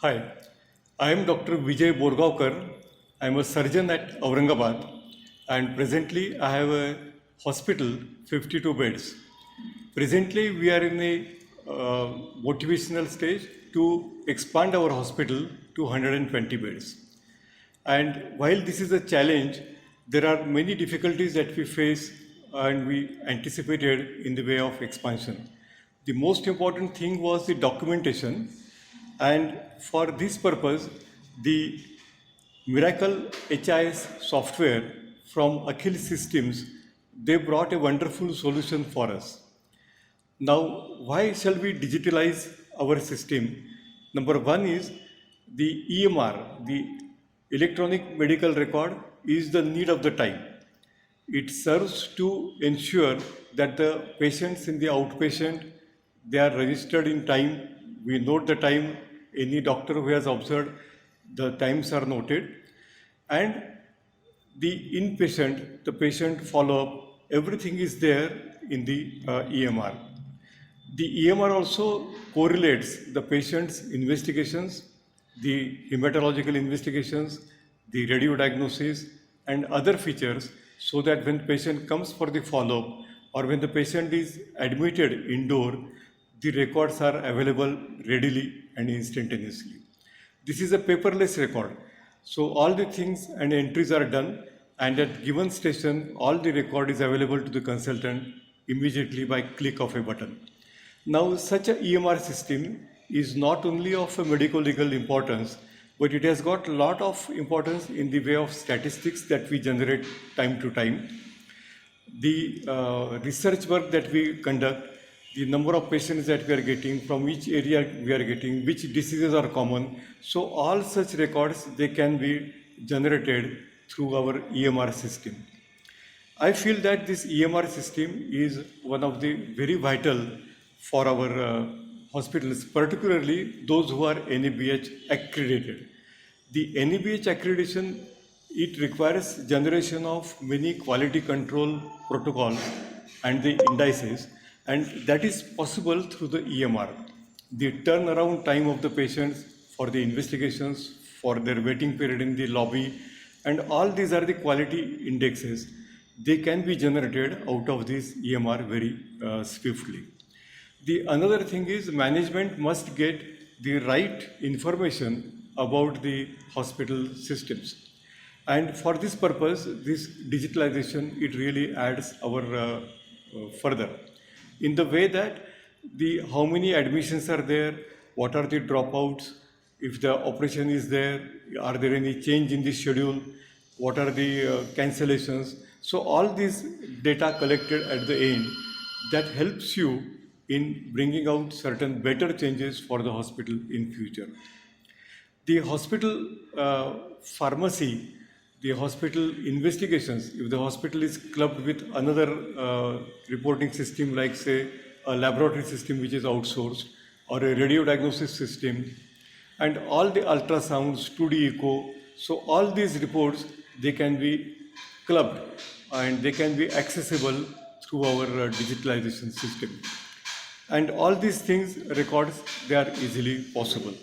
Hi, I am Dr. Vijay Borgaonkar. I am a surgeon at Aurangabad, and presently I have a hospital, 52 beds. Presently, we are in a motivational stage to expand our hospital to 120 beds. And while this is a challenge, there are many difficulties that we face and we anticipated in the way of expansion. The most important thing was the documentation, and for this purpose, the Miracle HIS software from Akhil Systems, they brought a wonderful solution for us. Now, why shall we digitalize our system? Number one is the EMR, the electronic medical record, is the need of the time. It serves to ensure that the patients in the outpatient, they are registered in time. We note the time. Any doctor who has observed, the times are noted, and the inpatient, the patient follow-up, everything is there in the EMR. The EMR also correlates the patient's investigations, the hematological investigations, the radio diagnosis, and other features so that when patient comes for the follow-up or when the patient is admitted indoor, the records are available readily and instantaneously. This is a paperless record. So all the things and entries are done, and at given station, all the record is available to the consultant immediately by click of a button. Now, such a EMR system is not only of a medical legal importance, but it has got a lot of importance in the way of statistics that we generate time to time. The research work that we conduct, the number of patients that we are getting, from which area we are getting, which diseases are common. So all such records, they can be generated through our EMR system. I feel that this EMR system is one of the very vital for our hospitals, particularly those who are NABH accredited. The NABH accreditation, it requires generation of many quality control protocols and the indices, and that is possible through the EMR. The turnaround time of the patients for the investigations, for their waiting period in the lobby, and all these are the quality indexes. They can be generated out of this EMR very swiftly. The another thing is management must get the right information about the hospital systems. And for this purpose, this digitalization, it really adds our further in the way that the how many admissions are there, what are the dropouts, if the operation is there, are there any change in the schedule, what are the cancellations. So all these data collected at the end, that helps you in bringing out certain better changes for the hospital in future. The hospital pharmacy, the hospital investigations, if the hospital is clubbed with another reporting system like say a laboratory system which is outsourced or a radio diagnosis system, and all the ultrasounds, 2D echo, so all these reports, they can be clubbed and they can be accessible through our digitalization system. And all these things, records, they are easily possible.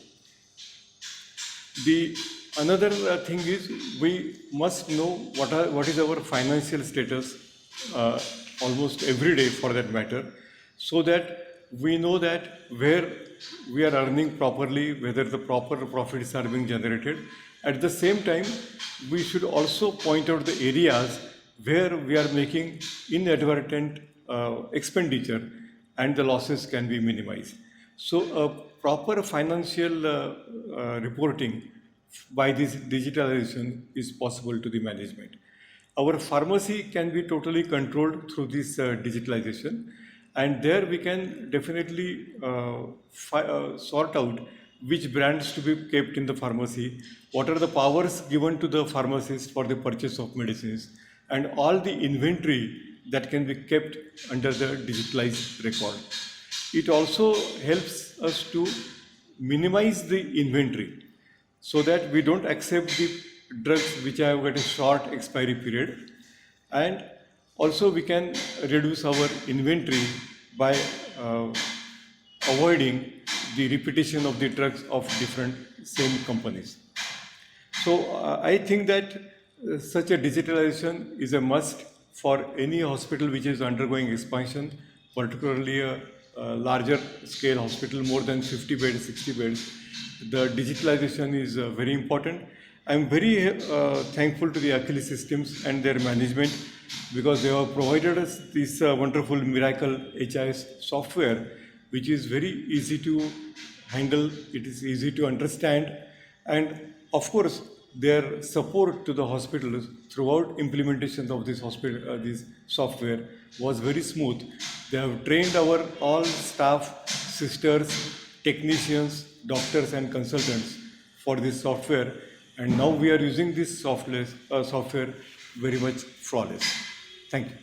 The another thing is we must know what is our financial status almost every day for that matter, so that we know that where we are earning properly, whether the proper profits are being generated. At the same time, we should also point out the areas where we are making inadvertent expenditure and the losses can be minimized. So a proper financial reporting by this digitalization is possible to the management. Our pharmacy can be totally controlled through this digitalization, and there we can definitely sort out which brands to be kept in the pharmacy, what are the powers given to the pharmacist for the purchase of medicines, and all the inventory that can be kept under the digitalized record. It also helps us to minimize the inventory so that we don't accept the drugs which have got a short expiry period, and also we can reduce our inventory by avoiding the repetition of the drugs of different same companies. So I think that such a digitalization is a must for any hospital which is undergoing expansion, particularly a larger scale hospital, more than 50 beds, 60 beds. The digitalization is very important. I'm very thankful to the Achilles Systems and their management because they have provided us this wonderful Miracle HIS software, which is very easy to handle, it is easy to understand, and of course, their support to the hospitals throughout implementation of this software was very smooth. They have trained our all staff, sisters, technicians, doctors, and consultants for this software, and now we are using this software very much flawless. Thank you.